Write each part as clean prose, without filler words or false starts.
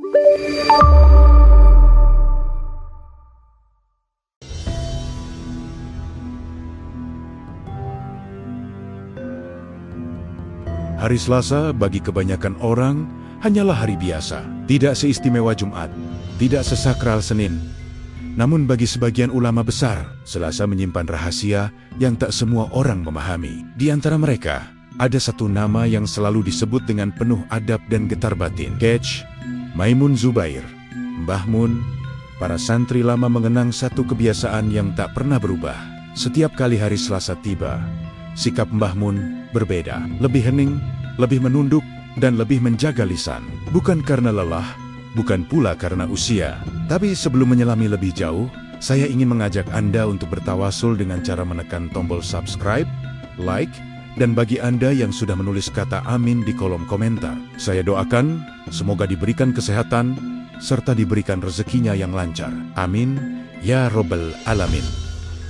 Hari Selasa bagi kebanyakan orang hanyalah hari biasa, tidak seistimewa Jumat, tidak sesakral Senin. Namun bagi sebagian ulama besar, Selasa menyimpan rahasia yang tak semua orang memahami. Di antara mereka, ada satu nama yang selalu disebut dengan penuh adab dan getar batin. Kech, Maimun Zubair, Mbah Mun. Para santri lama mengenang satu kebiasaan yang tak pernah berubah. Setiap kali hari Selasa tiba, sikap Mbah Mun berbeda, lebih hening, lebih menunduk, dan lebih menjaga lisan. Bukan karena lelah, bukan pula karena usia. Tapi sebelum menyelami lebih jauh, saya ingin mengajak Anda untuk bertawasul dengan cara menekan tombol subscribe, like, dan bagi Anda yang sudah menulis kata amin di kolom komentar. Saya doakan, semoga diberikan kesehatan, serta diberikan rezekinya yang lancar. Amin, ya Robbal Alamin.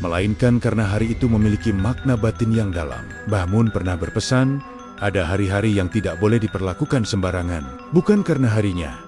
Melainkan karena hari itu memiliki makna batin yang dalam. Mbah Mun pernah berpesan, ada hari-hari yang tidak boleh diperlakukan sembarangan. Bukan karena harinya,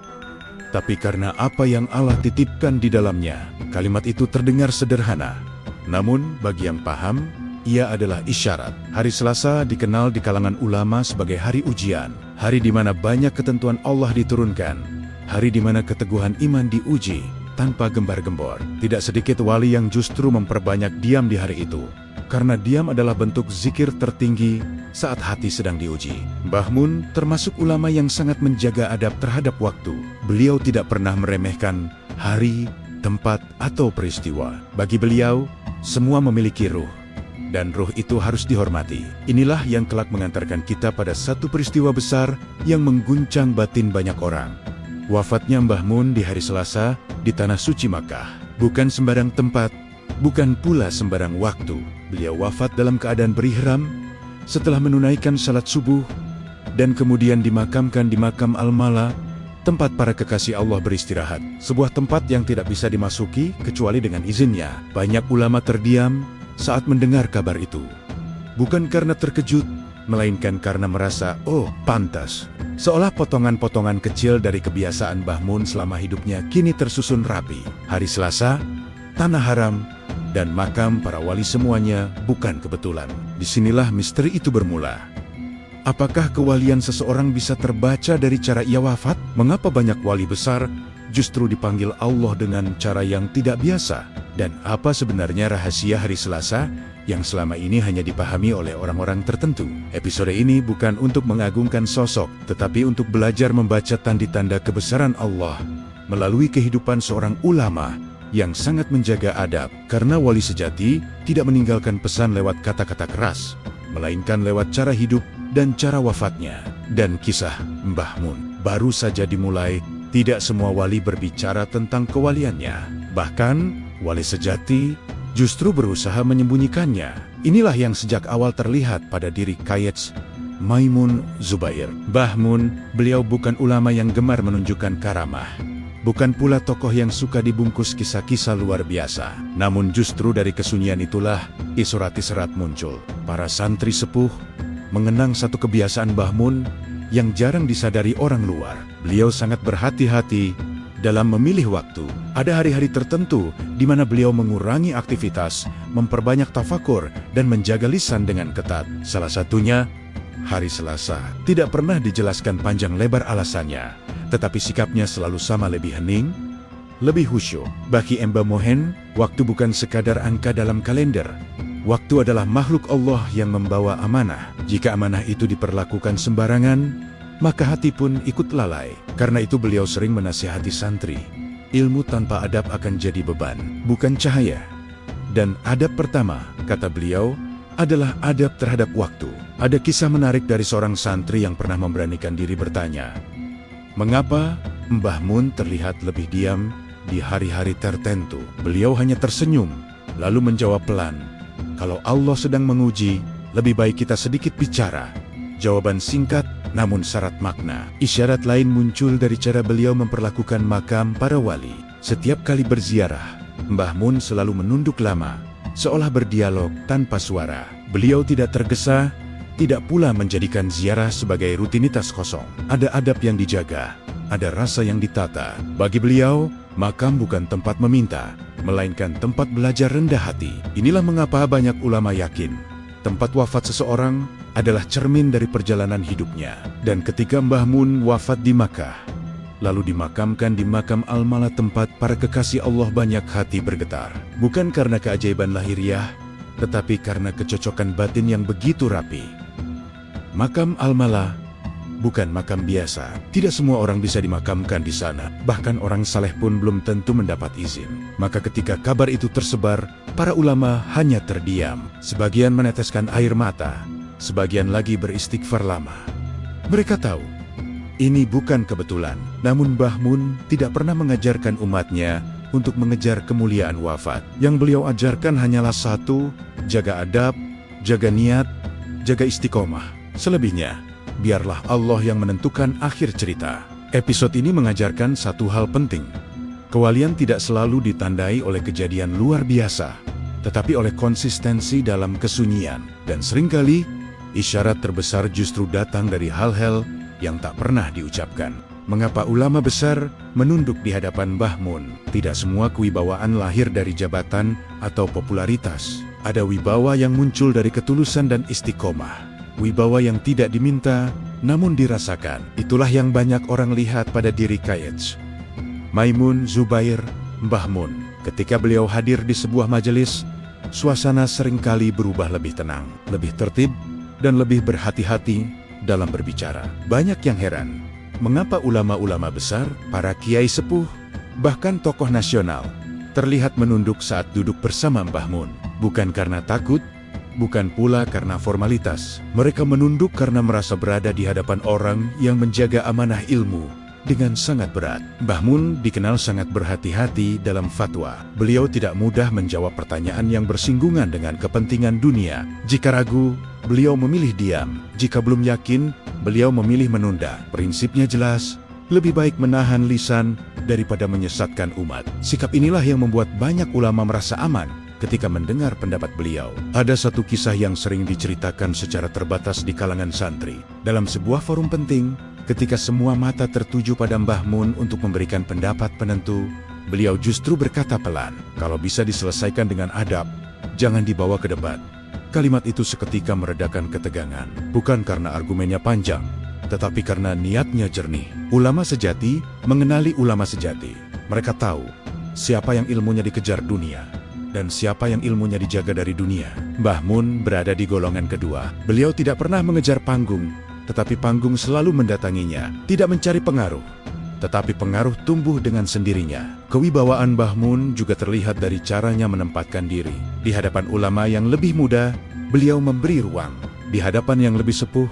tapi karena apa yang Allah titipkan di dalamnya. Kalimat itu terdengar sederhana, namun bagi yang paham, ia adalah isyarat. Hari Selasa dikenal di kalangan ulama sebagai hari ujian, hari di mana banyak ketentuan Allah diturunkan, hari di mana keteguhan iman diuji tanpa gembar-gembor. Tidak sedikit wali yang justru memperbanyak diam di hari itu, karena diam adalah bentuk zikir tertinggi saat hati sedang diuji. Mbah Mun termasuk ulama yang sangat menjaga adab terhadap waktu. Beliau tidak pernah meremehkan hari, tempat, atau peristiwa. Bagi beliau, semua memiliki ruh, dan ruh itu harus dihormati. Inilah yang kelak mengantarkan kita pada satu peristiwa besar yang mengguncang batin banyak orang. Wafatnya Mbah Mun di hari Selasa di Tanah Suci Makkah. Bukan sembarang tempat, bukan pula sembarang waktu. Beliau wafat dalam keadaan berihram setelah menunaikan salat subuh dan kemudian dimakamkan di makam Al-Mala, tempat para kekasih Allah beristirahat. Sebuah tempat yang tidak bisa dimasuki kecuali dengan izinnya. Banyak ulama terdiam saat mendengar kabar itu. Bukan karena terkejut, melainkan karena merasa, oh pantas. Seolah potongan-potongan kecil dari kebiasaan Mbah Mun selama hidupnya kini tersusun rapi. Hari Selasa, tanah haram, dan makam para wali semuanya bukan kebetulan. Disinilah misteri itu bermula. Apakah kewalian seseorang bisa terbaca dari cara ia wafat? Mengapa banyak wali besar justru dipanggil Allah dengan cara yang tidak biasa? Dan apa sebenarnya rahasia hari Selasa yang selama ini hanya dipahami oleh orang-orang tertentu? Episode ini bukan untuk mengagungkan sosok, tetapi untuk belajar membaca tanda-tanda kebesaran Allah melalui kehidupan seorang ulama yang sangat menjaga adab. Karena wali sejati tidak meninggalkan pesan lewat kata-kata keras, melainkan lewat cara hidup dan cara wafatnya. Dan kisah Mbah Mun baru saja dimulai. Tidak semua wali berbicara tentang kewaliannya. Bahkan, wali sejati justru berusaha menyembunyikannya. Inilah yang sejak awal terlihat pada diri Kech, Maimun Zubair. Mbah Mun, beliau bukan ulama yang gemar menunjukkan karamah. Bukan pula tokoh yang suka dibungkus kisah-kisah luar biasa. Namun justru dari kesunyian itulah Isurati Serat muncul. Para santri sepuh mengenang satu kebiasaan Mbah Mun yang jarang disadari orang luar. Beliau sangat berhati-hati dalam memilih waktu. Ada hari-hari tertentu di mana beliau mengurangi aktivitas, memperbanyak tafakur, dan menjaga lisan dengan ketat. Salah satunya, hari Selasa. Tidak pernah dijelaskan panjang lebar alasannya, tetapi sikapnya selalu sama, lebih hening, lebih khusyuk. Bagi Mbah Mun, waktu bukan sekadar angka dalam kalender. Waktu adalah makhluk Allah yang membawa amanah. Jika amanah itu diperlakukan sembarangan, maka hati pun ikut lalai. Karena itu beliau sering menasihati santri, ilmu tanpa adab akan jadi beban, bukan cahaya. Dan adab pertama, kata beliau, adalah adab terhadap waktu. Ada kisah menarik dari seorang santri yang pernah memberanikan diri bertanya, mengapa Mbah Mun terlihat lebih diam di hari-hari tertentu? Beliau hanya tersenyum, lalu menjawab pelan, kalau Allah sedang menguji, lebih baik kita sedikit bicara. Jawaban singkat, namun syarat makna. Isyarat lain muncul dari cara beliau memperlakukan makam para wali. Setiap kali berziarah, Mbah Mun selalu menunduk lama, seolah berdialog tanpa suara. Beliau tidak tergesa, tidak pula menjadikan ziarah sebagai rutinitas kosong. Ada adab yang dijaga, ada rasa yang ditata. Bagi beliau, makam bukan tempat meminta, melainkan tempat belajar rendah hati. Inilah mengapa banyak ulama yakin, tempat wafat seseorang adalah cermin dari perjalanan hidupnya. Dan ketika Mbah Mun wafat di Makkah, lalu dimakamkan di makam Al-Malah, tempat para kekasih Allah, banyak hati bergetar. Bukan karena keajaiban lahiriah, tetapi karena kecocokan batin yang begitu rapi. Makam Al-Malah bukan makam biasa. Tidak semua orang bisa dimakamkan di sana. Bahkan orang saleh pun belum tentu mendapat izin. Maka ketika kabar itu tersebar, para ulama hanya terdiam. Sebagian meneteskan air mata, sebagian lagi beristighfar lama. Mereka tahu, ini bukan kebetulan. Namun Mbah Mun tidak pernah mengajarkan umatnya untuk mengejar kemuliaan wafat. Yang beliau ajarkan hanyalah satu, jaga adab, jaga niat, jaga istiqomah. Selebihnya, biarlah Allah yang menentukan akhir cerita. Episode ini mengajarkan satu hal penting. Kewalian tidak selalu ditandai oleh kejadian luar biasa, tetapi oleh konsistensi dalam kesunyian. Dan seringkali, isyarat terbesar justru datang dari hal-hal yang tak pernah diucapkan. Mengapa ulama besar menunduk di hadapan Mbah Mun? Tidak semua kewibawaan lahir dari jabatan atau popularitas. Ada wibawa yang muncul dari ketulusan dan istiqomah. Wibawa yang tidak diminta, namun dirasakan. Itulah yang banyak orang lihat pada diri K.H. Maimun Zubair, Mbah Mun. Ketika beliau hadir di sebuah majelis, suasana seringkali berubah lebih tenang, lebih tertib, dan lebih berhati-hati dalam berbicara. Banyak yang heran, mengapa ulama-ulama besar, para kiai sepuh, bahkan tokoh nasional, terlihat menunduk saat duduk bersama Mbah Mun. Bukan karena takut, bukan pula karena formalitas. Mereka menunduk karena merasa berada di hadapan orang yang menjaga amanah ilmu dengan sangat berat. Mbah Mun dikenal sangat berhati-hati dalam fatwa. Beliau tidak mudah menjawab pertanyaan yang bersinggungan dengan kepentingan dunia. Jika ragu, beliau memilih diam. Jika belum yakin, beliau memilih menunda. Prinsipnya jelas, lebih baik menahan lisan daripada menyesatkan umat. Sikap inilah yang membuat banyak ulama merasa aman ketika mendengar pendapat beliau. Ada satu kisah yang sering diceritakan secara terbatas di kalangan santri. Dalam sebuah forum penting, ketika semua mata tertuju pada Mbah Mun untuk memberikan pendapat penentu, beliau justru berkata pelan, "Kalau bisa diselesaikan dengan adab, jangan dibawa ke debat." Kalimat itu seketika meredakan ketegangan. Bukan karena argumennya panjang, tetapi karena niatnya jernih. Ulama sejati mengenali ulama sejati. Mereka tahu siapa yang ilmunya dikejar dunia dan siapa yang ilmunya dijaga dari dunia. Mbah Mun berada di golongan kedua. Beliau tidak pernah mengejar panggung, tetapi panggung selalu mendatanginya. Tidak mencari pengaruh, tetapi pengaruh tumbuh dengan sendirinya. Kewibawaan Mbah Mun juga terlihat dari caranya menempatkan diri. Di hadapan ulama yang lebih muda, beliau memberi ruang. Di hadapan yang lebih sepuh,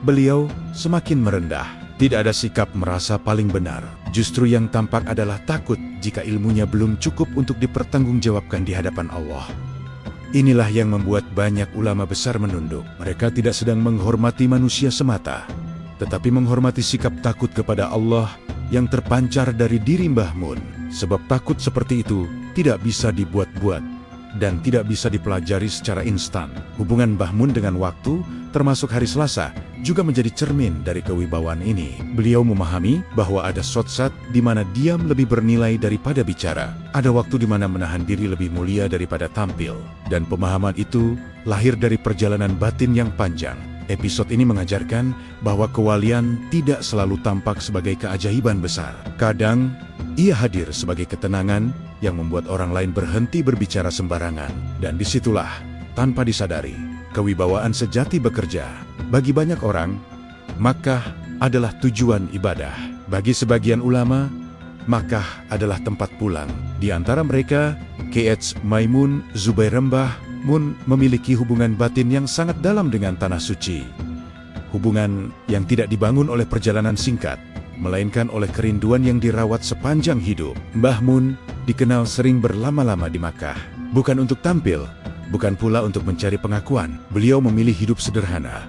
beliau semakin merendah. Tidak ada sikap merasa paling benar. Justru yang tampak adalah takut jika ilmunya belum cukup untuk dipertanggungjawabkan di hadapan Allah. Inilah yang membuat banyak ulama besar menunduk. Mereka tidak sedang menghormati manusia semata, tetapi menghormati sikap takut kepada Allah yang terpancar dari diri Mbah Mun. Sebab takut seperti itu tidak bisa dibuat-buat dan tidak bisa dipelajari secara instan. Hubungan Mbah Mun dengan waktu, termasuk hari Selasa, juga menjadi cermin dari kewibawaan ini. Beliau memahami bahwa ada saat-saat di mana diam lebih bernilai daripada bicara. Ada waktu di mana menahan diri lebih mulia daripada tampil. Dan pemahaman itu lahir dari perjalanan batin yang panjang. Episode ini mengajarkan bahwa kewalian tidak selalu tampak sebagai keajaiban besar. Kadang, ia hadir sebagai ketenangan yang membuat orang lain berhenti berbicara sembarangan. Dan disitulah, tanpa disadari, kewibawaan sejati bekerja. Bagi banyak orang, Makkah adalah tujuan ibadah. Bagi sebagian ulama, Makkah adalah tempat pulang. Di antara mereka, K.H. Maimun Zubair Mbah Mun memiliki hubungan batin yang sangat dalam dengan tanah suci. Hubungan yang tidak dibangun oleh perjalanan singkat, melainkan oleh kerinduan yang dirawat sepanjang hidup. Mbah Mun dikenal sering berlama-lama di Makkah. Bukan untuk tampil, bukan pula untuk mencari pengakuan. Beliau memilih hidup sederhana,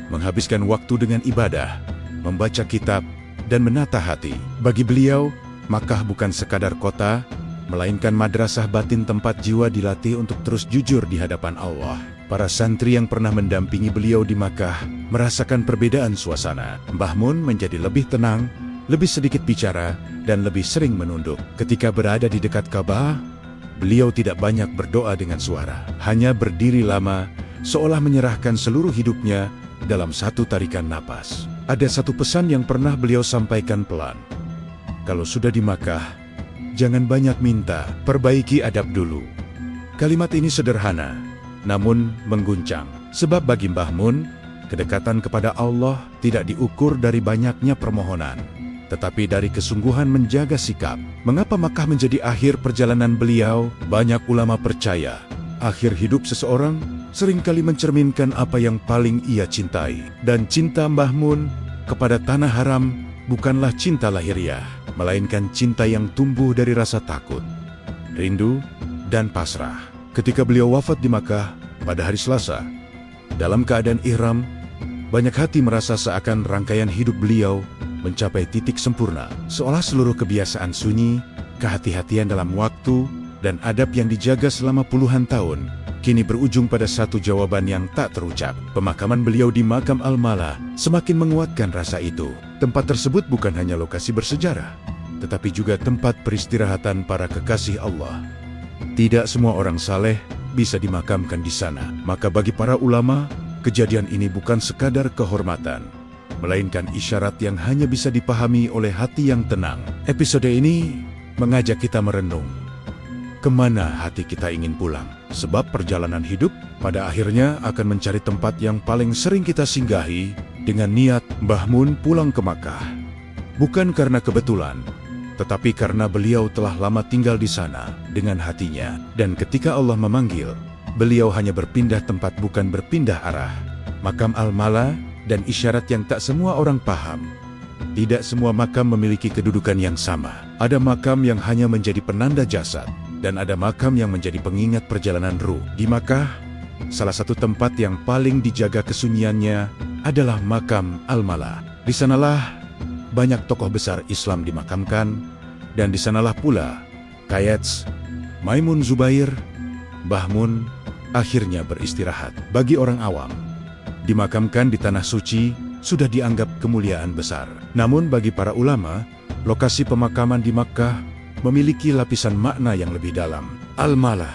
menghabiskan waktu dengan ibadah, membaca kitab, dan menata hati. Bagi beliau, Makkah bukan sekadar kota, melainkan madrasah batin tempat jiwa dilatih untuk terus jujur di hadapan Allah. Para santri yang pernah mendampingi beliau di Makkah merasakan perbedaan suasana. Mbah Mun menjadi lebih tenang, lebih sedikit bicara, dan lebih sering menunduk. Ketika berada di dekat Ka'bah, beliau tidak banyak berdoa dengan suara, hanya berdiri lama, seolah menyerahkan seluruh hidupnya dalam satu tarikan napas. Ada satu pesan yang pernah beliau sampaikan pelan. Kalau sudah di Makkah, jangan banyak minta, perbaiki adab dulu. Kalimat ini sederhana, namun mengguncang. Sebab bagi Mbah Mun, kedekatan kepada Allah tidak diukur dari banyaknya permohonan, tetapi dari kesungguhan menjaga sikap. Mengapa Makkah menjadi akhir perjalanan beliau? Banyak ulama percaya, akhir hidup seseorang seringkali mencerminkan apa yang paling ia cintai. Dan cinta Mbah Mun kepada Tanah Haram bukanlah cinta lahiriah, melainkan cinta yang tumbuh dari rasa takut, rindu, dan pasrah. Ketika beliau wafat di Makkah pada hari Selasa, dalam keadaan ihram, banyak hati merasa seakan rangkaian hidup beliau mencapai titik sempurna, seolah seluruh kebiasaan sunyi, kehati-hatian dalam waktu, dan adab yang dijaga selama puluhan tahun, kini berujung pada satu jawaban yang tak terucap. Pemakaman beliau di Makam Al-Mala semakin menguatkan rasa itu. Tempat tersebut bukan hanya lokasi bersejarah, tetapi juga tempat peristirahatan para kekasih Allah. Tidak semua orang saleh bisa dimakamkan di sana. Maka bagi para ulama, kejadian ini bukan sekadar kehormatan, melainkan isyarat yang hanya bisa dipahami oleh hati yang tenang. Episode ini mengajak kita merenung, kemana hati kita ingin pulang. Sebab perjalanan hidup pada akhirnya akan mencari tempat yang paling sering kita singgahi dengan niat Mbah Mun pulang ke Makkah. Bukan karena kebetulan, tetapi karena beliau telah lama tinggal di sana dengan hatinya. Dan ketika Allah memanggil, beliau hanya berpindah tempat, bukan berpindah arah. Makam Al-Mala dan isyarat yang tak semua orang paham. Tidak semua makam memiliki kedudukan yang sama. Ada makam yang hanya menjadi penanda jasad, dan ada makam yang menjadi pengingat perjalanan ruh. Di Makkah, salah satu tempat yang paling dijaga kesunyiannya adalah Makam Al-Mala. Di sanalah banyak tokoh besar Islam dimakamkan, dan di sanalah pula Kayets, Maimun Zubair, Mbah Mun akhirnya beristirahat. Bagi orang awam, dimakamkan di Tanah Suci sudah dianggap kemuliaan besar. Namun bagi para ulama, lokasi pemakaman di Makkah memiliki lapisan makna yang lebih dalam. Al-Mala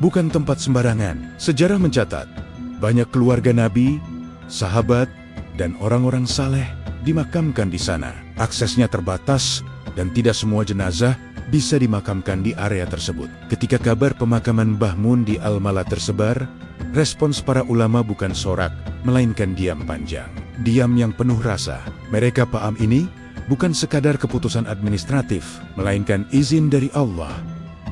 bukan tempat sembarangan. Sejarah mencatat, banyak keluarga Nabi, sahabat, dan orang-orang saleh dimakamkan di sana. Aksesnya terbatas dan tidak semua jenazah bisa dimakamkan di area tersebut. Ketika kabar pemakaman Mbah Mun di Al-Mala tersebar, respons para ulama bukan sorak, melainkan diam panjang. Diam yang penuh rasa. Mereka paham ini bukan sekadar keputusan administratif, melainkan izin dari Allah.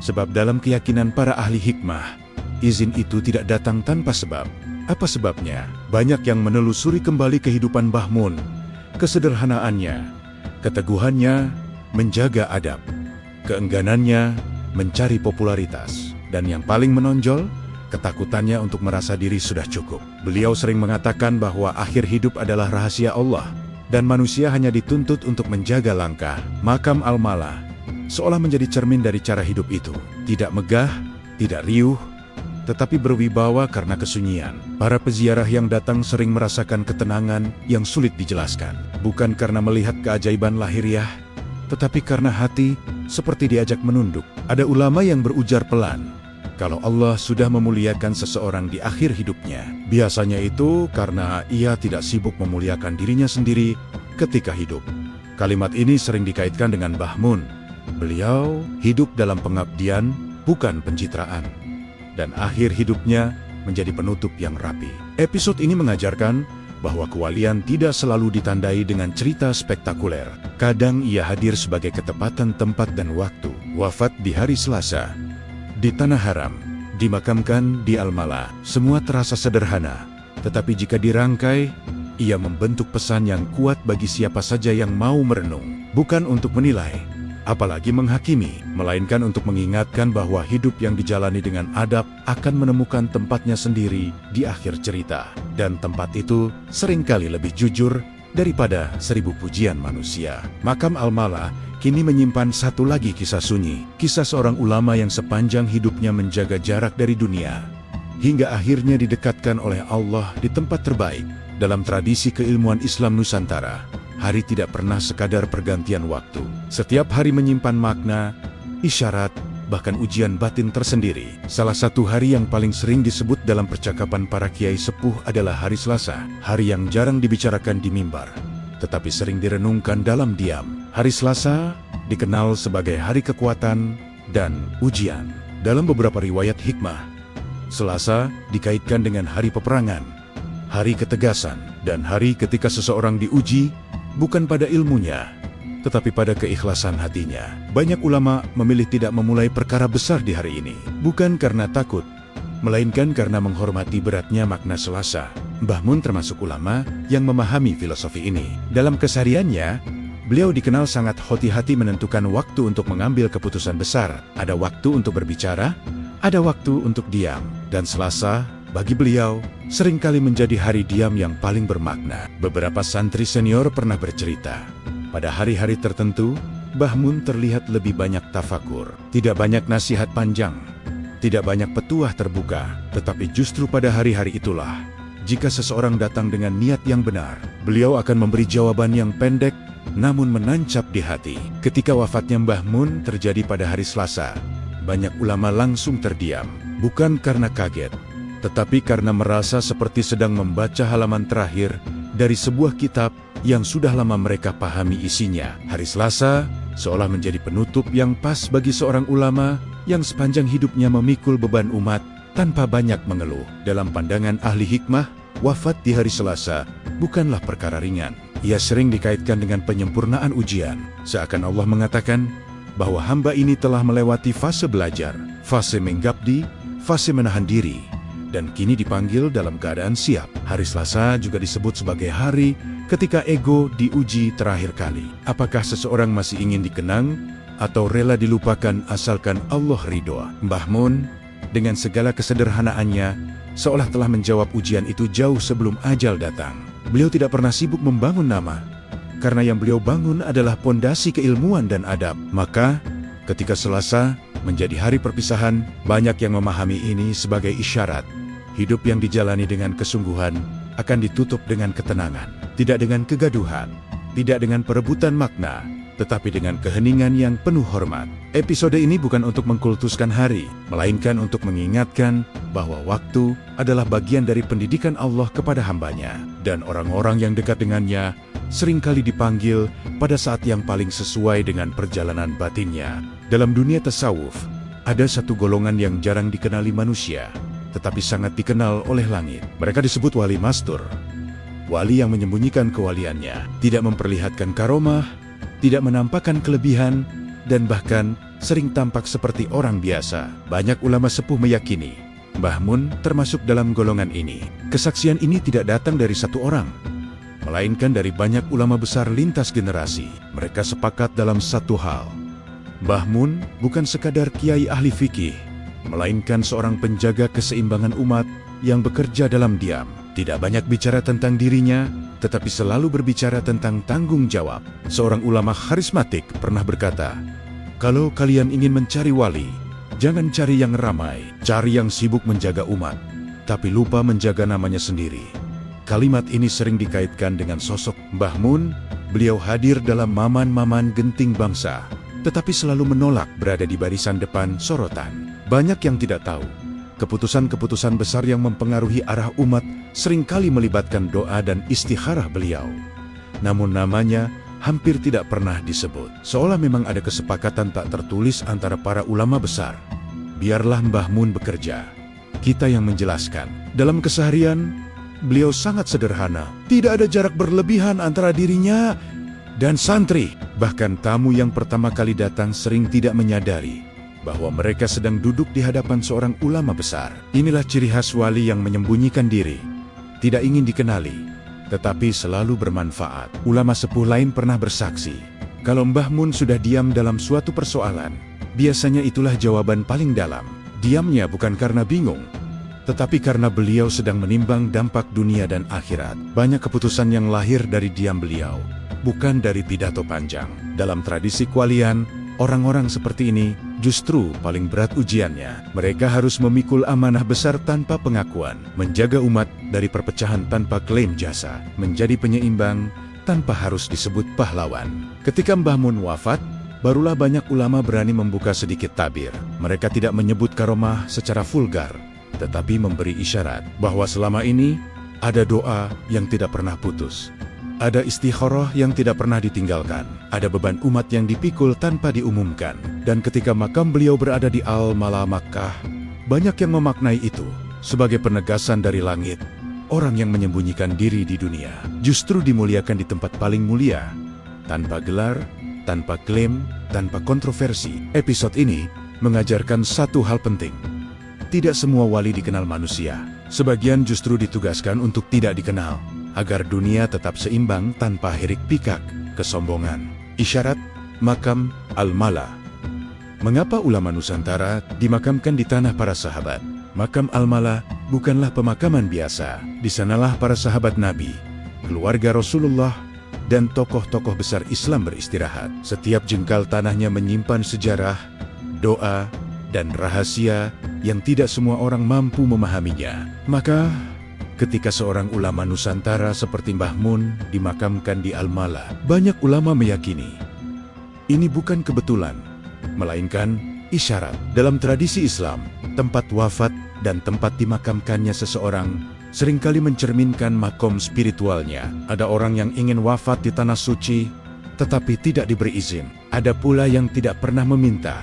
Sebab dalam keyakinan para ahli hikmah, izin itu tidak datang tanpa sebab. Apa sebabnya? Banyak yang menelusuri kembali kehidupan Mbah Mun, kesederhanaannya, keteguhannya menjaga adab, keengganannya mencari popularitas, dan yang paling menonjol, ketakutannya untuk merasa diri sudah cukup. Beliau sering mengatakan bahwa akhir hidup adalah rahasia Allah, dan manusia hanya dituntut untuk menjaga langkah. Makam Al-Mala seolah menjadi cermin dari cara hidup itu. Tidak megah, tidak riuh, tetapi berwibawa karena kesunyian. Para peziarah yang datang sering merasakan ketenangan yang sulit dijelaskan. Bukan karena melihat keajaiban lahiriah, tetapi karena hati seperti diajak menunduk. Ada ulama yang berujar pelan, kalau Allah sudah memuliakan seseorang di akhir hidupnya, biasanya itu karena ia tidak sibuk memuliakan dirinya sendiri ketika hidup. Kalimat ini sering dikaitkan dengan Mbah Mun. Beliau hidup dalam pengabdian, bukan pencitraan. Dan akhir hidupnya menjadi penutup yang rapi. Episode ini mengajarkan bahwa kewalian tidak selalu ditandai dengan cerita spektakuler. Kadang ia hadir sebagai ketepatan tempat dan waktu. Wafat di hari Selasa di Tanah Haram, dimakamkan di Al-Mala. Semua terasa sederhana, tetapi jika dirangkai, ia membentuk pesan yang kuat bagi siapa saja yang mau merenung. Bukan untuk menilai, apalagi menghakimi, melainkan untuk mengingatkan bahwa hidup yang dijalani dengan adab akan menemukan tempatnya sendiri di akhir cerita. Dan tempat itu seringkali lebih jujur daripada 1000 pujian manusia. Makam Al-Mala kini menyimpan satu lagi kisah sunyi. Kisah seorang ulama yang sepanjang hidupnya menjaga jarak dari dunia, hingga akhirnya didekatkan oleh Allah di tempat terbaik. Dalam tradisi keilmuan Islam Nusantara, hari tidak pernah sekadar pergantian waktu. Setiap hari menyimpan makna, isyarat, bahkan ujian batin tersendiri. Salah satu hari yang paling sering disebut dalam percakapan para kiai sepuh adalah hari Selasa, hari yang jarang dibicarakan di mimbar, tetapi sering direnungkan dalam diam. Hari Selasa dikenal sebagai hari kekuatan dan ujian. Dalam beberapa riwayat hikmah, Selasa dikaitkan dengan hari peperangan, hari ketegasan, dan hari ketika seseorang diuji bukan pada ilmunya, tetapi pada keikhlasan hatinya. Banyak ulama memilih tidak memulai perkara besar di hari ini, bukan karena takut, melainkan karena menghormati beratnya makna Selasa. Mbah Mun termasuk ulama yang memahami filosofi ini. Dalam kesehariannya, beliau dikenal sangat hati-hati menentukan waktu untuk mengambil keputusan besar. Ada waktu untuk berbicara, ada waktu untuk diam. Dan Selasa, bagi beliau, seringkali menjadi hari diam yang paling bermakna. Beberapa santri senior pernah bercerita, pada hari-hari tertentu, Mbah Mun terlihat lebih banyak tafakur. Tidak banyak nasihat panjang, tidak banyak petuah terbuka, tetapi justru pada hari-hari itulah, jika seseorang datang dengan niat yang benar, beliau akan memberi jawaban yang pendek, namun menancap di hati. Ketika wafatnya Mbah Mun terjadi pada hari Selasa, banyak ulama langsung terdiam, bukan karena kaget, tetapi karena merasa seperti sedang membaca halaman terakhir dari sebuah kitab yang sudah lama mereka pahami isinya. Hari Selasa seolah menjadi penutup yang pas bagi seorang ulama yang sepanjang hidupnya memikul beban umat tanpa banyak mengeluh. Dalam pandangan ahli hikmah, wafat di hari Selasa bukanlah perkara ringan. Ia sering dikaitkan dengan penyempurnaan ujian, seakan Allah mengatakan bahwa hamba ini telah melewati fase belajar, fase menggabdi, fase menahan diri, dan kini dipanggil dalam keadaan siap. Hari Selasa juga disebut sebagai hari ketika ego diuji terakhir kali. Apakah seseorang masih ingin dikenang atau rela dilupakan asalkan Allah ridho? Mbah Mun dengan segala kesederhanaannya seolah telah menjawab ujian itu jauh sebelum ajal datang. Beliau tidak pernah sibuk membangun nama, karena yang beliau bangun adalah pondasi keilmuan dan adab. Maka, ketika Selasa menjadi hari perpisahan, banyak yang memahami ini sebagai isyarat. Hidup yang dijalani dengan kesungguhan akan ditutup dengan ketenangan, tidak dengan kegaduhan, tidak dengan perebutan makna, tetapi dengan keheningan yang penuh hormat. Episode ini bukan untuk mengkultuskan hari, melainkan untuk mengingatkan bahwa waktu adalah bagian dari pendidikan Allah kepada hambanya, dan orang-orang yang dekat dengannya seringkali dipanggil pada saat yang paling sesuai dengan perjalanan batinnya. Dalam dunia tasawuf, ada satu golongan yang jarang dikenali manusia, tetapi sangat dikenal oleh langit. Mereka disebut wali mastur. Wali yang menyembunyikan kewaliannya, tidak memperlihatkan karomah, tidak menampakkan kelebihan, dan bahkan sering tampak seperti orang biasa. Banyak ulama sepuh meyakini Mbah Mun termasuk dalam golongan ini. Kesaksian ini tidak datang dari satu orang, melainkan dari banyak ulama besar lintas generasi. Mereka sepakat dalam satu hal. Mbah Mun bukan sekadar kiai ahli fikih, melainkan seorang penjaga keseimbangan umat yang bekerja dalam diam. Tidak banyak bicara tentang dirinya, tetapi selalu berbicara tentang tanggung jawab. Seorang ulama karismatik pernah berkata, "Kalau kalian ingin mencari wali, jangan cari yang ramai, cari yang sibuk menjaga umat, tapi lupa menjaga namanya sendiri." Kalimat ini sering dikaitkan dengan sosok Mbah Mun. Beliau hadir dalam maman-maman genting bangsa, tetapi selalu menolak berada di barisan depan sorotan. Banyak yang tidak tahu, keputusan-keputusan besar yang mempengaruhi arah umat seringkali melibatkan doa dan istikharah beliau. Namun namanya hampir tidak pernah disebut. Seolah memang ada kesepakatan tak tertulis antara para ulama besar. Biarlah Mbah Mun bekerja, kita yang menjelaskan. Dalam keseharian, beliau sangat sederhana. Tidak ada jarak berlebihan antara dirinya dan santri. Bahkan tamu yang pertama kali datang sering tidak menyadari bahwa mereka sedang duduk di hadapan seorang ulama besar. Inilah ciri khas wali yang menyembunyikan diri, tidak ingin dikenali, tetapi selalu bermanfaat. Ulama sepuh lain pernah bersaksi, kalau Mbah Mun sudah diam dalam suatu persoalan, biasanya itulah jawaban paling dalam. Diamnya bukan karena bingung, tetapi karena beliau sedang menimbang dampak dunia dan akhirat. Banyak keputusan yang lahir dari diam beliau, bukan dari pidato panjang. Dalam tradisi Kualian, orang-orang seperti ini justru paling berat ujiannya. Mereka harus memikul amanah besar tanpa pengakuan, menjaga umat dari perpecahan tanpa klaim jasa, menjadi penyeimbang tanpa harus disebut pahlawan. Ketika Mbah Mun wafat, barulah banyak ulama berani membuka sedikit tabir. Mereka tidak menyebut karomah secara vulgar, tetapi memberi isyarat bahwa selama ini ada doa yang tidak pernah putus. Ada istikharah yang tidak pernah ditinggalkan. Ada beban umat yang dipikul tanpa diumumkan. Dan ketika makam beliau berada di Al-Mala Makkah, banyak yang memaknai itu sebagai penegasan dari langit. Orang yang menyembunyikan diri di dunia justru dimuliakan di tempat paling mulia. Tanpa gelar, tanpa klaim, tanpa kontroversi. Episode ini mengajarkan satu hal penting. Tidak semua wali dikenal manusia. Sebagian justru ditugaskan untuk tidak dikenal, agar dunia tetap seimbang tanpa hirik pikak, kesombongan. Isyarat makam Al-Mala. Mengapa ulama Nusantara dimakamkan di tanah para sahabat? Makam Al-Mala bukanlah pemakaman biasa. Di sanalah para sahabat Nabi, keluarga Rasulullah, dan tokoh-tokoh besar Islam beristirahat. Setiap jengkal tanahnya menyimpan sejarah, doa, dan rahasia yang tidak semua orang mampu memahaminya. Maka, ketika seorang ulama Nusantara seperti Mbah Mun dimakamkan di Al-Mala, banyak ulama meyakini ini bukan kebetulan, melainkan isyarat. Dalam tradisi Islam, tempat wafat dan tempat dimakamkannya seseorang seringkali mencerminkan makom spiritualnya. Ada orang yang ingin wafat di tanah suci, tetapi tidak diberi izin. Ada pula yang tidak pernah meminta,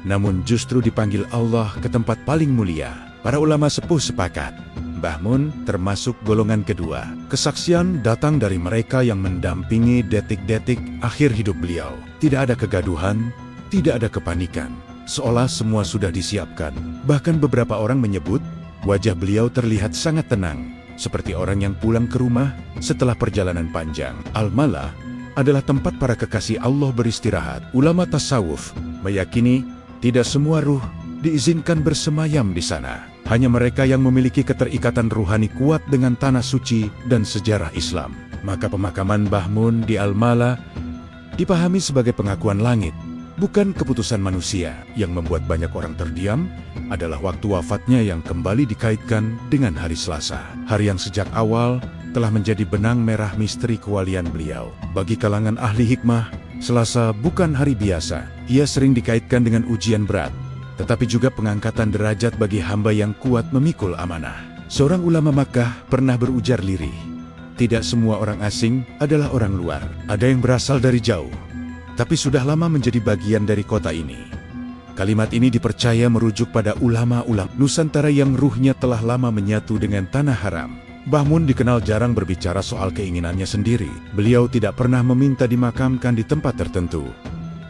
namun justru dipanggil Allah ke tempat paling mulia. Para ulama sepuh sepakat, Mbah Mun termasuk golongan kedua. Kesaksian datang dari mereka yang mendampingi detik-detik akhir hidup beliau. Tidak ada kegaduhan, tidak ada kepanikan, seolah semua sudah disiapkan. Bahkan beberapa orang menyebut, wajah beliau terlihat sangat tenang, seperti orang yang pulang ke rumah setelah perjalanan panjang. Al-Mala adalah tempat para kekasih Allah beristirahat. Ulama tasawuf meyakini tidak semua ruh diizinkan bersemayam di sana. Hanya mereka yang memiliki keterikatan ruhani kuat dengan tanah suci dan sejarah Islam. Maka pemakaman Mbah Mun di Al-Mala dipahami sebagai pengakuan langit, bukan keputusan manusia. Yang membuat banyak orang terdiam adalah waktu wafatnya yang kembali dikaitkan dengan hari Selasa. Hari yang sejak awal telah menjadi benang merah misteri kewalian beliau. Bagi kalangan ahli hikmah, Selasa bukan hari biasa. Ia sering dikaitkan dengan ujian berat, tetapi juga pengangkatan derajat bagi hamba yang kuat memikul amanah. Seorang ulama Makkah pernah berujar lirih, tidak semua orang asing adalah orang luar. Ada yang berasal dari jauh, tapi sudah lama menjadi bagian dari kota ini. Kalimat ini dipercaya merujuk pada ulama-ulama Nusantara yang ruhnya telah lama menyatu dengan tanah haram. Mbah Mun dikenal jarang berbicara soal keinginannya sendiri. Beliau tidak pernah meminta dimakamkan di tempat tertentu.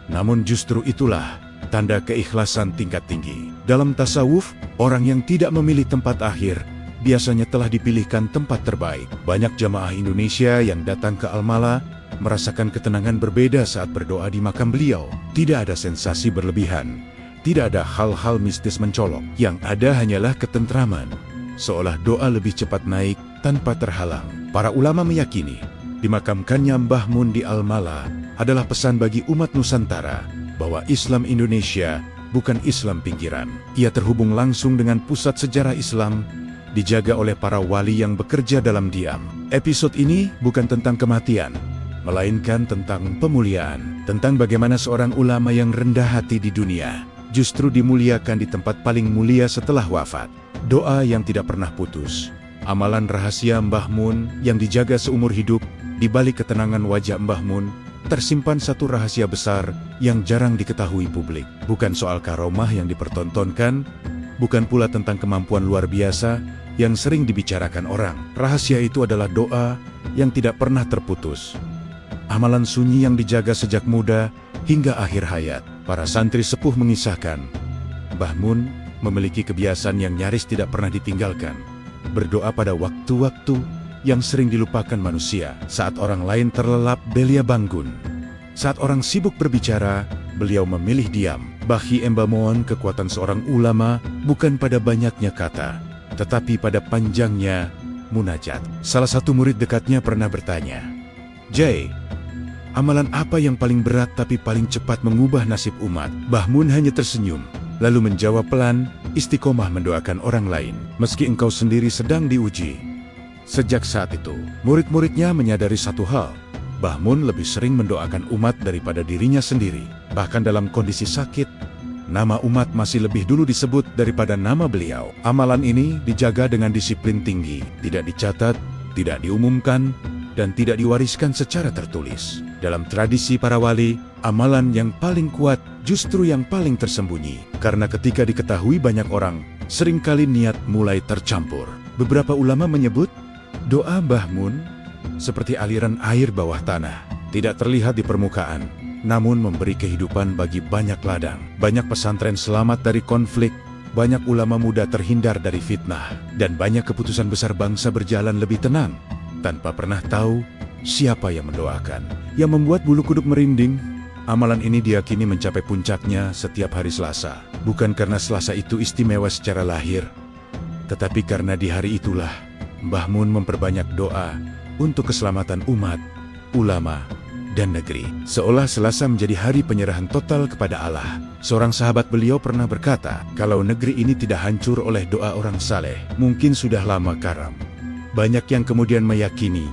Namun justru itulah tanda keikhlasan tingkat tinggi. Dalam tasawuf, orang yang tidak memilih tempat akhir biasanya telah dipilihkan tempat terbaik. Banyak jamaah Indonesia yang datang ke Al-Mala merasakan ketenangan berbeda saat berdoa di makam beliau. Tidak ada sensasi berlebihan, tidak ada hal-hal mistis mencolok. Yang ada hanyalah ketentraman, seolah doa lebih cepat naik tanpa terhalang. Para ulama meyakini dimakamkannya Mbah Mun di Al-Mala adalah pesan bagi umat Nusantara bahwa Islam Indonesia bukan Islam pinggiran. Ia terhubung langsung dengan pusat sejarah Islam, dijaga oleh para wali yang bekerja dalam diam. Episode ini bukan tentang kematian, melainkan tentang pemuliaan, tentang bagaimana seorang ulama yang rendah hati di dunia justru dimuliakan di tempat paling mulia setelah wafat. Doa yang tidak pernah putus, amalan rahasia Mbah Mun yang dijaga seumur hidup. Di balik ketenangan wajah Mbah Mun tersimpan satu rahasia besar yang jarang diketahui publik. Bukan soal karomah yang dipertontonkan, bukan pula tentang kemampuan luar biasa yang sering dibicarakan orang. Rahasia itu adalah doa yang tidak pernah terputus, amalan sunyi yang dijaga sejak muda hingga akhir hayat. Para santri sepuh mengisahkan, Mbah Mun memiliki kebiasaan yang nyaris tidak pernah ditinggalkan. Berdoa pada waktu-waktu yang sering dilupakan manusia. Saat orang lain terlelap, beliau bangun. Saat orang sibuk berbicara, beliau memilih diam. Bahi Emba mohon kekuatan seorang ulama bukan pada banyaknya kata, tetapi pada panjangnya munajat. Salah satu murid dekatnya pernah bertanya, "Jai, Amalan apa yang paling berat tapi paling cepat mengubah nasib umat? Mbah Mun hanya tersenyum, lalu menjawab pelan, istiqomah mendoakan orang lain, meski engkau sendiri sedang diuji. Sejak saat itu, murid-muridnya menyadari satu hal, Mbah Mun lebih sering mendoakan umat daripada dirinya sendiri. Bahkan dalam kondisi sakit, nama umat masih lebih dulu disebut daripada nama beliau. Amalan ini dijaga dengan disiplin tinggi, tidak dicatat, tidak diumumkan, dan tidak diwariskan secara tertulis. Dalam tradisi para wali, amalan yang paling kuat justru yang paling tersembunyi. Karena ketika diketahui banyak orang, seringkali niat mulai tercampur. Beberapa ulama menyebut, doa Mbah Mun seperti aliran air bawah tanah, tidak terlihat di permukaan, namun memberi kehidupan bagi banyak ladang. Banyak pesantren selamat dari konflik, banyak ulama muda terhindar dari fitnah, dan banyak keputusan besar bangsa berjalan lebih tenang, tanpa pernah tahu siapa yang mendoakan. Yang membuat bulu kuduk merinding, amalan ini diyakini mencapai puncaknya setiap hari Selasa. Bukan karena Selasa itu istimewa secara lahir, tetapi karena di hari itulah Mbah Mun memperbanyak doa untuk keselamatan umat, ulama, dan negeri. Seolah Selasa menjadi hari penyerahan total kepada Allah. Seorang sahabat beliau pernah berkata, kalau negeri ini tidak hancur oleh doa orang saleh, mungkin sudah lama karam. Banyak yang kemudian meyakini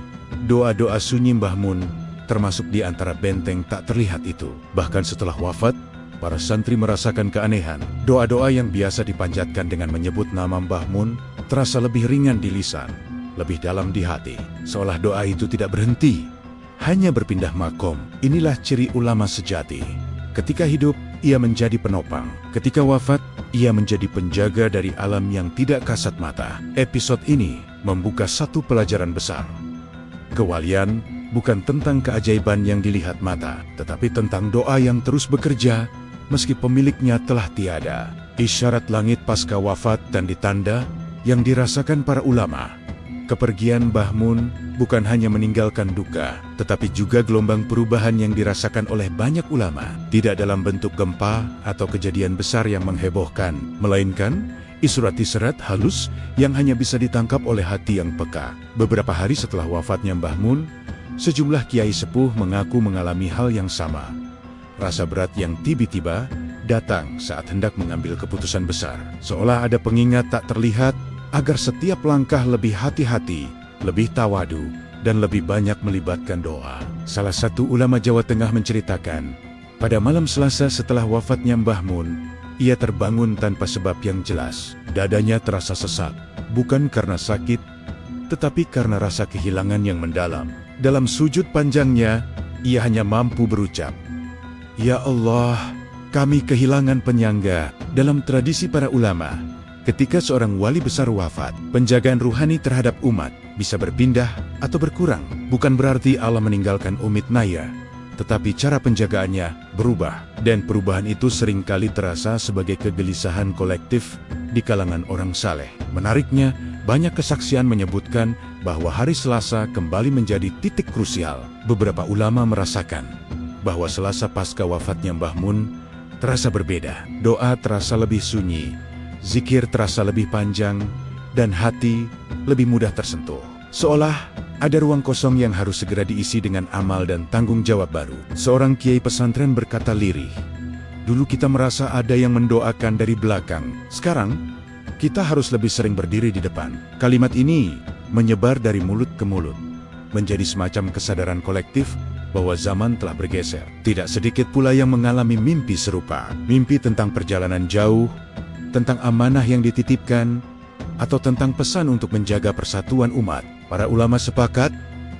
doa-doa sunyi Mbah Mun termasuk di antara benteng tak terlihat itu. Bahkan setelah wafat, para santri merasakan keanehan. Doa-doa yang biasa dipanjatkan dengan menyebut nama Mbah Mun terasa lebih ringan di lisan, lebih dalam di hati. Seolah doa itu tidak berhenti, hanya berpindah makom. Inilah ciri ulama sejati. Ketika hidup, ia menjadi penopang. Ketika wafat, ia menjadi penjaga dari alam yang tidak kasat mata. Episode ini membuka satu pelajaran besar. Kewalian bukan tentang keajaiban yang dilihat mata, tetapi tentang doa yang terus bekerja meski pemiliknya telah tiada. Isyarat langit pasca wafat dan ditanda yang dirasakan para ulama. Kepergian Mbah Mun bukan hanya meninggalkan duka, tetapi juga gelombang perubahan yang dirasakan oleh banyak ulama. Tidak dalam bentuk gempa atau kejadian besar yang menghebohkan, melainkan isurati-serat halus yang hanya bisa ditangkap oleh hati yang peka. Beberapa hari setelah wafatnya Mbah Mun, sejumlah kiai sepuh mengaku mengalami hal yang sama. Rasa berat yang tiba-tiba datang saat hendak mengambil keputusan besar. Seolah ada pengingat tak terlihat agar setiap langkah lebih hati-hati, lebih tawadu, dan lebih banyak melibatkan doa. Salah satu ulama Jawa Tengah menceritakan, pada malam Selasa setelah wafatnya Mbah Mun, ia terbangun tanpa sebab yang jelas. Dadanya terasa sesak, bukan karena sakit, tetapi karena rasa kehilangan yang mendalam. Dalam sujud panjangnya, ia hanya mampu berucap, "Ya Allah, kami kehilangan penyangga." Dalam tradisi para ulama, ketika seorang wali besar wafat, penjagaan ruhani terhadap umat bisa berpindah atau berkurang. Bukan berarti Allah meninggalkan umit naya, tetapi cara penjagaannya berubah. Dan perubahan itu seringkali terasa sebagai kegelisahan kolektif di kalangan orang saleh. Menariknya, banyak kesaksian menyebutkan bahwa hari Selasa kembali menjadi titik krusial. Beberapa ulama merasakan bahwa Selasa pasca wafatnya Mbah Mun terasa berbeda. Doa terasa lebih sunyi, zikir terasa lebih panjang, dan hati lebih mudah tersentuh. Seolah ada ruang kosong yang harus segera diisi dengan amal dan tanggung jawab baru. Seorang kiai pesantren berkata lirih, "Dulu kita merasa ada yang mendoakan dari belakang. Sekarang, kita harus lebih sering berdiri di depan." Kalimat ini menyebar dari mulut ke mulut, menjadi semacam kesadaran kolektif bahwa zaman telah bergeser. Tidak sedikit pula yang mengalami mimpi serupa. Mimpi tentang perjalanan jauh, tentang amanah yang dititipkan, atau tentang pesan untuk menjaga persatuan umat. Para ulama sepakat,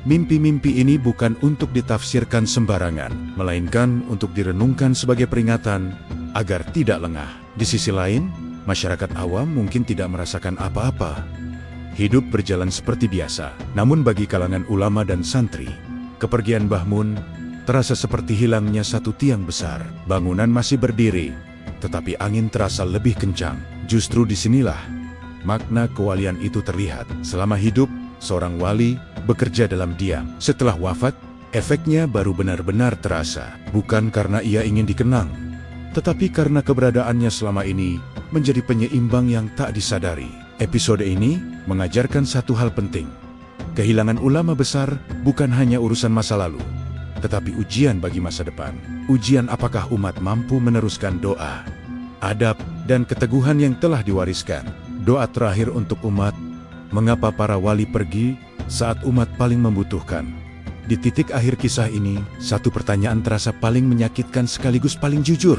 mimpi-mimpi ini bukan untuk ditafsirkan sembarangan, melainkan untuk direnungkan sebagai peringatan agar tidak lengah. Di sisi lain, masyarakat awam mungkin tidak merasakan apa-apa. Hidup berjalan seperti biasa. Namun bagi kalangan ulama dan santri, kepergian Mbah Mun terasa seperti hilangnya satu tiang besar. Bangunan masih berdiri, tetapi angin terasa lebih kencang. Justru disinilah makna kewalian itu terlihat. Selama hidup, seorang wali bekerja dalam diam. Setelah wafat, efeknya baru benar-benar terasa. Bukan karena ia ingin dikenang, tetapi karena keberadaannya selama ini menjadi penyeimbang yang tak disadari. Episode ini mengajarkan satu hal penting. Kehilangan ulama besar bukan hanya urusan masa lalu, tetapi ujian bagi masa depan. Ujian apakah umat mampu meneruskan doa, adab, dan keteguhan yang telah diwariskan. Doa terakhir untuk umat, mengapa para wali pergi saat umat paling membutuhkan? Di titik akhir kisah ini, satu pertanyaan terasa paling menyakitkan sekaligus paling jujur.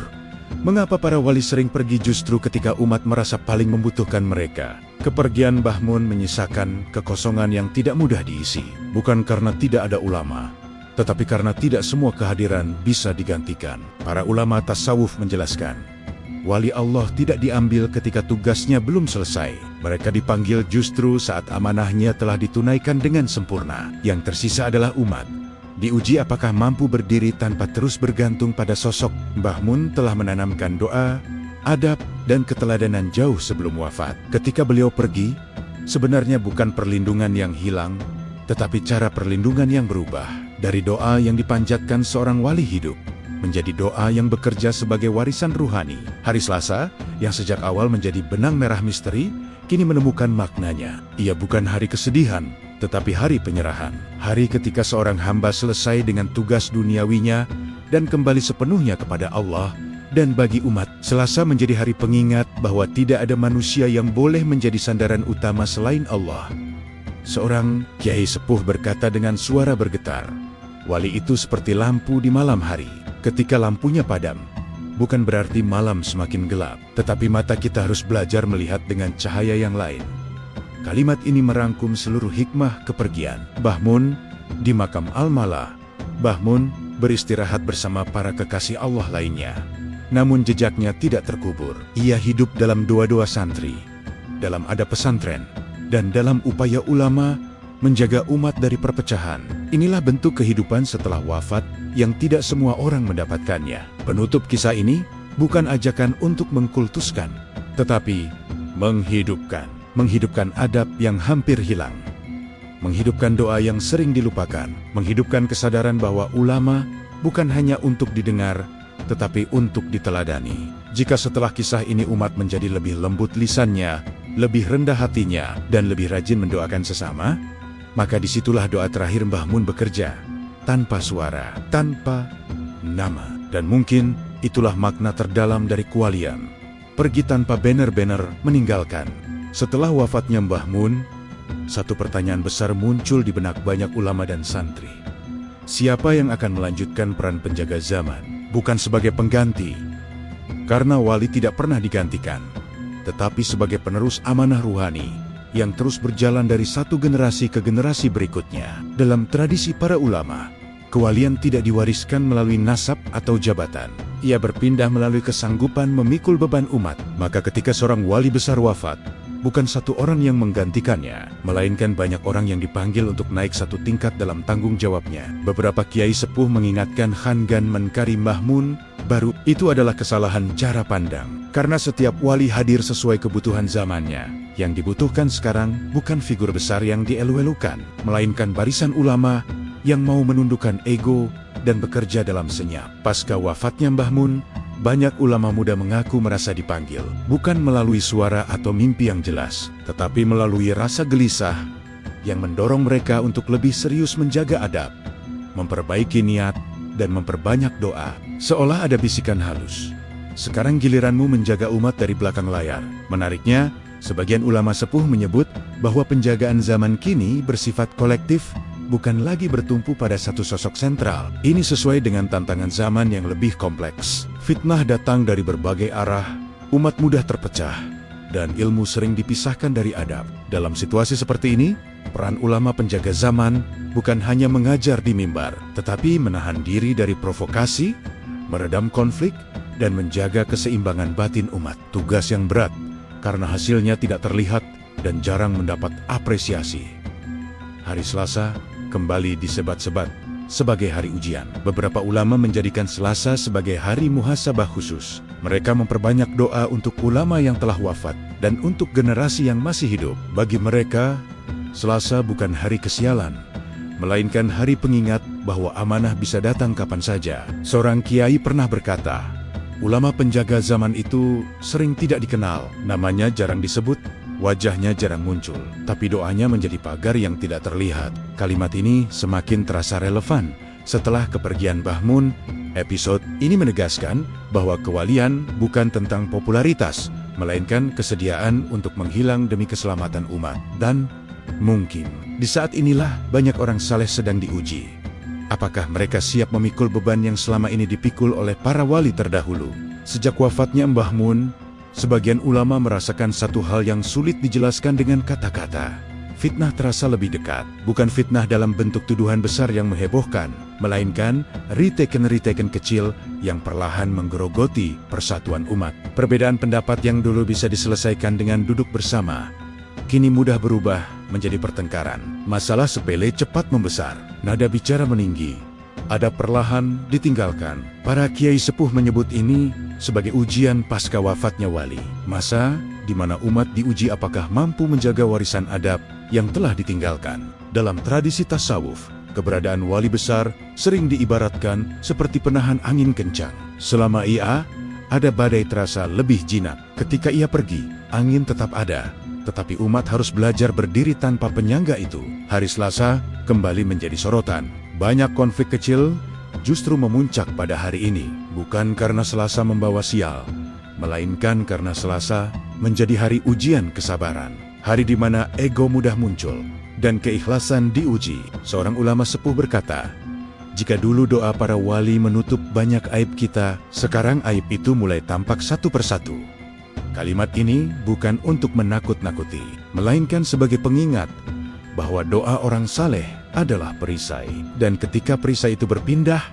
Mengapa para wali sering pergi justru ketika umat merasa paling membutuhkan mereka? Kepergian Mbah Mun menyisakan kekosongan yang tidak mudah diisi. Bukan karena tidak ada ulama, tetapi karena tidak semua kehadiran bisa digantikan. Para ulama tasawuf menjelaskan, wali Allah tidak diambil ketika tugasnya belum selesai. Mereka dipanggil justru saat amanahnya telah ditunaikan dengan sempurna. Yang tersisa adalah umat. Diuji apakah mampu berdiri tanpa terus bergantung pada sosok. Mbah Mun telah menanamkan doa, adab, dan keteladanan jauh sebelum wafat. Ketika beliau pergi, sebenarnya bukan perlindungan yang hilang, tetapi cara perlindungan yang berubah. Dari doa yang dipanjatkan seorang wali hidup, menjadi doa yang bekerja sebagai warisan ruhani. Hari Selasa, yang sejak awal menjadi benang merah misteri, kini menemukan maknanya. Ia bukan hari kesedihan, tetapi hari penyerahan. Hari ketika seorang hamba selesai dengan tugas duniawinya dan kembali sepenuhnya kepada Allah. Dan bagi umat, Selasa menjadi hari pengingat bahwa tidak ada manusia yang boleh menjadi sandaran utama selain Allah. Seorang kiai sepuh berkata dengan suara bergetar, wali itu seperti lampu di malam hari. Ketika lampunya padam, bukan berarti malam semakin gelap, tetapi mata kita harus belajar melihat dengan cahaya yang lain. Kalimat ini merangkum seluruh hikmah kepergian Mbah Mun di makam Al-Mala. Mbah Mun beristirahat bersama para kekasih Allah lainnya. Namun jejaknya tidak terkubur. Ia hidup dalam doa-doa santri, dalam adab pesantren, dan dalam upaya ulama menjaga umat dari perpecahan. Inilah bentuk kehidupan setelah wafat yang tidak semua orang mendapatkannya. Penutup kisah ini bukan ajakan untuk mengkultuskan, tetapi menghidupkan. Menghidupkan adab yang hampir hilang. Menghidupkan doa yang sering dilupakan. Menghidupkan kesadaran bahwa ulama bukan hanya untuk didengar, tetapi untuk diteladani. Jika setelah kisah ini umat menjadi lebih lembut lisannya, lebih rendah hatinya, dan lebih rajin mendoakan sesama, maka disitulah doa terakhir Mbah Mun bekerja, tanpa suara, tanpa nama. Dan mungkin itulah makna terdalam dari kewalian. Pergi tanpa banner-banner, meninggalkan. Setelah wafatnya Mbah Mun, satu pertanyaan besar muncul di benak banyak ulama dan santri. Siapa yang akan melanjutkan peran penjaga zaman? Bukan sebagai pengganti, karena wali tidak pernah digantikan, tetapi sebagai penerus amanah ruhani yang terus berjalan dari satu generasi ke generasi berikutnya. Dalam tradisi para ulama, kewalian tidak diwariskan melalui nasab atau jabatan. Ia berpindah melalui kesanggupan memikul beban umat. Maka ketika seorang wali besar wafat, bukan satu orang yang menggantikannya, melainkan banyak orang yang dipanggil untuk naik satu tingkat dalam tanggung jawabnya. Beberapa kiai sepuh mengingatkan Khan Gan Menkari Mbah Mun, baru itu adalah kesalahan cara pandang. Karena setiap wali hadir sesuai kebutuhan zamannya. Yang dibutuhkan sekarang bukan figur besar yang dielu-elukan, melainkan barisan ulama yang mau menundukkan ego dan bekerja dalam senyap. Pasca wafatnya Mbah Mun, banyak ulama muda mengaku merasa dipanggil, bukan melalui suara atau mimpi yang jelas, tetapi melalui rasa gelisah yang mendorong mereka untuk lebih serius menjaga adab, memperbaiki niat, dan memperbanyak doa. Seolah ada bisikan halus, sekarang giliranmu menjaga umat dari belakang layar. Menariknya, sebagian ulama sepuh menyebut bahwa penjagaan zaman kini bersifat kolektif, bukan lagi bertumpu pada satu sosok sentral. Ini sesuai dengan tantangan zaman yang lebih kompleks. Fitnah datang dari berbagai arah, umat mudah terpecah, dan ilmu sering dipisahkan dari adab. Dalam situasi seperti ini, peran ulama penjaga zaman bukan hanya mengajar di mimbar, tetapi menahan diri dari provokasi, meredam konflik, dan menjaga keseimbangan batin umat. Tugas yang berat, karena hasilnya tidak terlihat dan jarang mendapat apresiasi. Hari Selasa kembali disebat-sebat sebagai hari ujian. Beberapa ulama menjadikan Selasa sebagai hari muhasabah khusus. Mereka memperbanyak doa untuk ulama yang telah wafat dan untuk generasi yang masih hidup. Bagi mereka, Selasa bukan hari kesialan, melainkan hari pengingat bahwa amanah bisa datang kapan saja. Seorang kiai pernah berkata, ulama penjaga zaman itu sering tidak dikenal, namanya jarang disebut, wajahnya jarang muncul, tapi doanya menjadi pagar yang tidak terlihat. Kalimat ini semakin terasa relevan Setelah kepergian Mbah Mun, episode ini menegaskan bahwa kewalian bukan tentang popularitas, melainkan kesediaan untuk menghilang demi keselamatan umat. Dan mungkin di saat inilah banyak orang saleh sedang diuji. Apakah mereka siap memikul beban yang selama ini dipikul oleh para wali terdahulu? Sejak wafatnya Mbah Mun, sebagian ulama merasakan satu hal yang sulit dijelaskan dengan kata-kata. Fitnah terasa lebih dekat, bukan fitnah dalam bentuk tuduhan besar yang menghebohkan, melainkan retaken-retaken kecil yang perlahan menggerogoti persatuan umat. Perbedaan pendapat yang dulu bisa diselesaikan dengan duduk bersama, kini mudah berubah menjadi pertengkaran. Masalah sepele cepat membesar, nada bicara meninggi, adab perlahan ditinggalkan. Para kiai sepuh menyebut ini sebagai ujian pasca wafatnya wali. Masa di mana umat diuji apakah mampu menjaga warisan adab yang telah ditinggalkan. Dalam tradisi tasawuf, keberadaan wali besar sering diibaratkan seperti penahan angin kencang. Selama ia ada, badai terasa lebih jinak. Ketika ia pergi, angin tetap ada, tetapi umat harus belajar berdiri tanpa penyangga itu. Hari Selasa kembali menjadi sorotan. Banyak konflik kecil justru memuncak pada hari ini, bukan karena Selasa membawa sial, melainkan karena Selasa menjadi hari ujian kesabaran. Hari di mana ego mudah muncul dan keikhlasan diuji. Seorang ulama sepuh berkata, jika dulu doa para wali menutup banyak aib kita, sekarang aib itu mulai tampak satu persatu. Kalimat ini bukan untuk menakut-nakuti, melainkan sebagai pengingat bahwa doa orang saleh adalah perisai. Dan ketika perisai itu berpindah,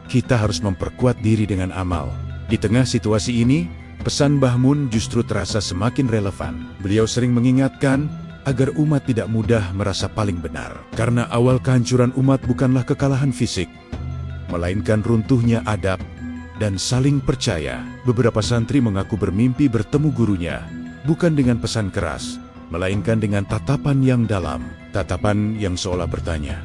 kita harus memperkuat diri dengan amal. Di tengah situasi ini, pesan Mbah Mun justru terasa semakin relevan. Beliau sering mengingatkan agar umat tidak mudah merasa paling benar. Karena awal kehancuran umat bukanlah kekalahan fisik, melainkan runtuhnya adab dan saling percaya. Beberapa santri mengaku bermimpi bertemu gurunya, bukan dengan pesan keras, melainkan dengan tatapan yang dalam. Tatapan yang seolah bertanya,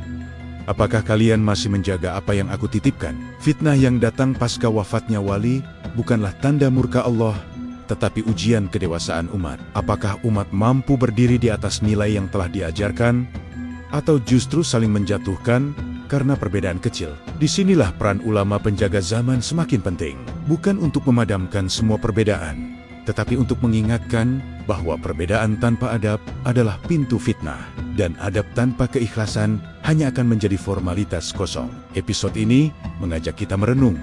apakah kalian masih menjaga apa yang aku titipkan? Fitnah yang datang pasca wafatnya wali bukanlah tanda murka Allah, tetapi ujian kedewasaan umat. Apakah umat mampu berdiri di atas nilai yang telah diajarkan, atau justru saling menjatuhkan karena perbedaan kecil? Disinilah peran ulama penjaga zaman semakin penting. Bukan untuk memadamkan semua perbedaan, tetapi untuk mengingatkan bahwa perbedaan tanpa adab adalah pintu fitnah, dan adab tanpa keikhlasan hanya akan menjadi formalitas kosong. Episode ini mengajak kita merenung.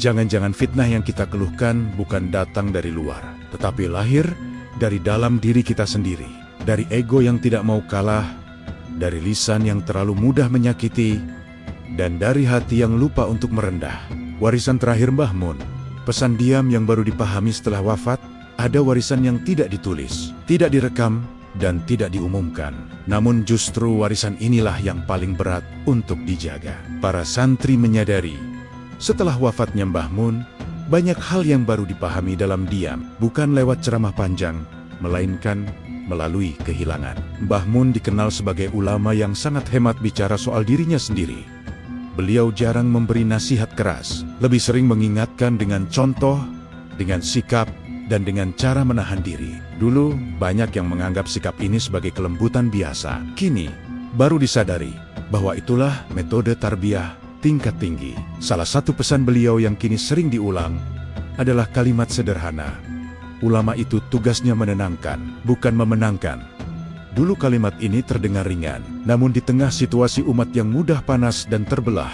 Jangan-jangan fitnah yang kita keluhkan bukan datang dari luar, tetapi lahir dari dalam diri kita sendiri. Dari ego yang tidak mau kalah, dari lisan yang terlalu mudah menyakiti, dan dari hati yang lupa untuk merendah. Warisan terakhir Mbah Mun, pesan diam yang baru dipahami setelah wafat. Ada warisan yang tidak ditulis, tidak direkam, dan tidak diumumkan. Namun justru warisan inilah yang paling berat untuk dijaga. Para santri menyadari, setelah wafatnya Mbah Mun, banyak hal yang baru dipahami dalam diam, bukan lewat ceramah panjang, melainkan melalui kehilangan. Mbah Mun dikenal sebagai ulama yang sangat hemat bicara soal dirinya sendiri. Beliau jarang memberi nasihat keras, lebih sering mengingatkan dengan contoh, dengan sikap, dan dengan cara menahan diri. Dulu, banyak yang menganggap sikap ini sebagai kelembutan biasa. Kini, baru disadari bahwa itulah metode tarbiyah tingkat tinggi. Salah satu pesan beliau yang kini sering diulang adalah kalimat sederhana. Ulama itu tugasnya menenangkan, bukan memenangkan. Dulu kalimat ini terdengar ringan, namun di tengah situasi umat yang mudah panas dan terbelah,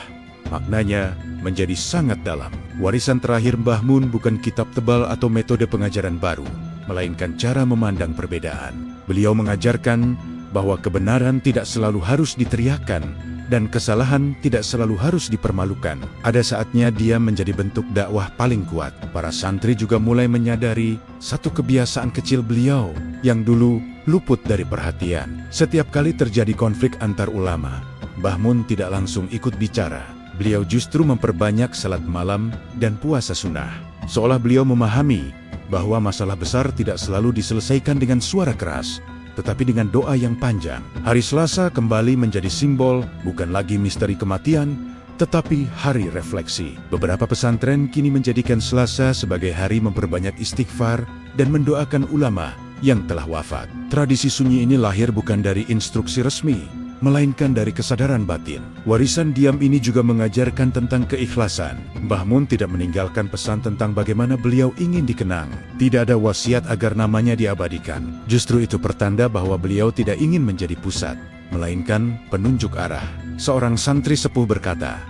maknanya menjadi sangat dalam. Warisan terakhir Mbah Mun bukan kitab tebal atau metode pengajaran baru, melainkan cara memandang perbedaan. Beliau mengajarkan bahwa kebenaran tidak selalu harus diteriakkan, dan kesalahan tidak selalu harus dipermalukan. Ada saatnya dia menjadi bentuk dakwah paling kuat. Para santri juga mulai menyadari satu kebiasaan kecil beliau yang dulu luput dari perhatian. Setiap kali terjadi konflik antar ulama, Mbah Mun tidak langsung ikut bicara. Beliau justru memperbanyak salat malam dan puasa sunnah. Seolah beliau memahami bahwa masalah besar tidak selalu diselesaikan dengan suara keras, tetapi dengan doa yang panjang. Hari Selasa kembali menjadi simbol bukan lagi misteri kematian, tetapi hari refleksi. Beberapa pesantren kini menjadikan Selasa sebagai hari memperbanyak istighfar dan mendoakan ulama yang telah wafat. Tradisi sunyi ini lahir bukan dari instruksi resmi, melainkan dari kesadaran batin. Warisan diam ini juga mengajarkan tentang keikhlasan. Mbah Mun tidak meninggalkan pesan tentang bagaimana beliau ingin dikenang. Tidak ada wasiat agar namanya diabadikan. Justru itu pertanda bahwa beliau tidak ingin menjadi pusat, melainkan penunjuk arah. Seorang santri sepuh berkata,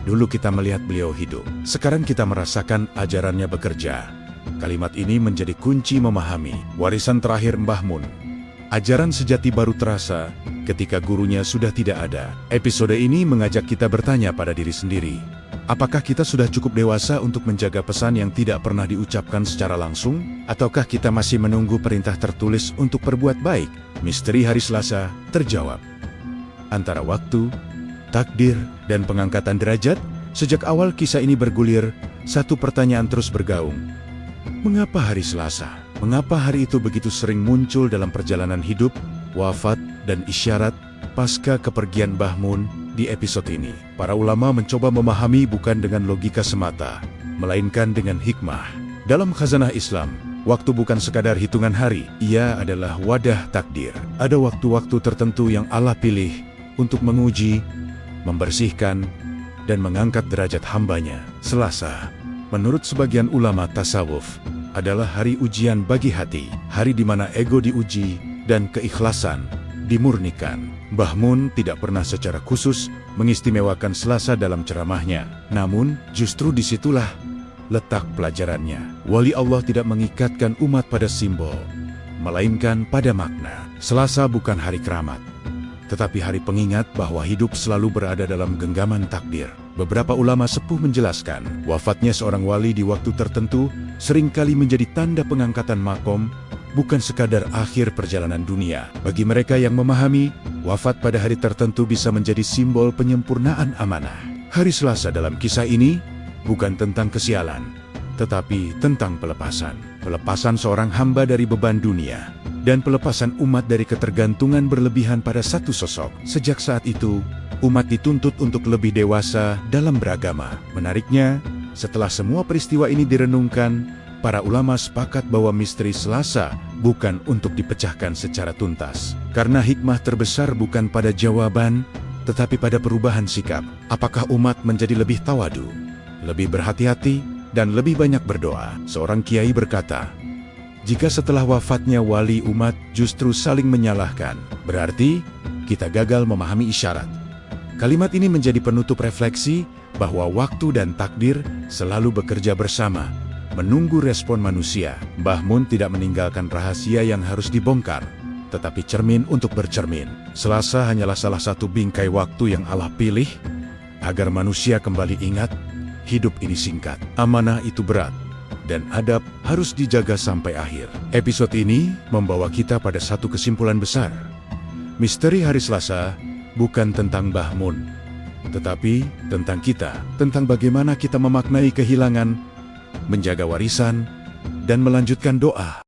"Dulu kita melihat beliau hidup, sekarang kita merasakan ajarannya bekerja." Kalimat ini menjadi kunci memahami warisan terakhir Mbah Mun. Ajaran sejati baru terasa ketika gurunya sudah tidak ada. Episode ini mengajak kita bertanya pada diri sendiri, apakah kita sudah cukup dewasa untuk menjaga pesan yang tidak pernah diucapkan secara langsung? Ataukah kita masih menunggu perintah tertulis untuk berbuat baik? Misteri Hari Selasa terjawab. Antara waktu, takdir, dan pengangkatan derajat, sejak awal kisah ini bergulir, satu pertanyaan terus bergaung. Mengapa hari Selasa? Mengapa hari itu begitu sering muncul dalam perjalanan hidup, wafat, dan isyarat pasca kepergian Mbah Mun? Di episode ini, para ulama mencoba memahami bukan dengan logika semata, melainkan dengan hikmah. Dalam khazanah Islam, waktu bukan sekadar hitungan hari, ia adalah wadah takdir. Ada waktu-waktu tertentu yang Allah pilih untuk menguji, membersihkan, dan mengangkat derajat hambanya. Selasa, menurut sebagian ulama tasawuf, adalah hari ujian bagi hati, hari di mana ego diuji dan keikhlasan dimurnikan. Mbah Mun tidak pernah secara khusus mengistimewakan Selasa dalam ceramahnya. Namun, justru disitulah letak pelajarannya. Wali Allah tidak mengikatkan umat pada simbol, melainkan pada makna. Selasa bukan hari keramat, tetapi hari pengingat bahwa hidup selalu berada dalam genggaman takdir. Beberapa ulama sepuh menjelaskan, wafatnya seorang wali di waktu tertentu seringkali menjadi tanda pengangkatan makom, bukan sekadar akhir perjalanan dunia. Bagi mereka yang memahami, wafat pada hari tertentu bisa menjadi simbol penyempurnaan amanah. Hari Selasa dalam kisah ini bukan tentang kesialan, tetapi tentang pelepasan. Pelepasan seorang hamba dari beban dunia, dan pelepasan umat dari ketergantungan berlebihan pada satu sosok. Sejak saat itu, umat dituntut untuk lebih dewasa dalam beragama. Menariknya, setelah semua peristiwa ini direnungkan, para ulama sepakat bahwa misteri Selasa bukan untuk dipecahkan secara tuntas. Karena hikmah terbesar bukan pada jawaban, tetapi pada perubahan sikap. Apakah umat menjadi lebih tawadu, lebih berhati-hati, dan lebih banyak berdoa? Seorang kiai berkata, jika setelah wafatnya wali umat justru saling menyalahkan, berarti kita gagal memahami isyarat. Kalimat ini menjadi penutup refleksi bahwa waktu dan takdir selalu bekerja bersama, menunggu respon manusia. Mbah Mun tidak meninggalkan rahasia yang harus dibongkar, tetapi cermin untuk bercermin. Selasa hanyalah salah satu bingkai waktu yang Allah pilih agar manusia kembali ingat, hidup ini singkat, amanah itu berat, dan adab harus dijaga sampai akhir. Episode ini membawa kita pada satu kesimpulan besar. Misteri Hari Selasa bukan tentang Mbah Mun, tetapi tentang kita, tentang bagaimana kita memaknai kehilangan, menjaga warisan, dan melanjutkan doa.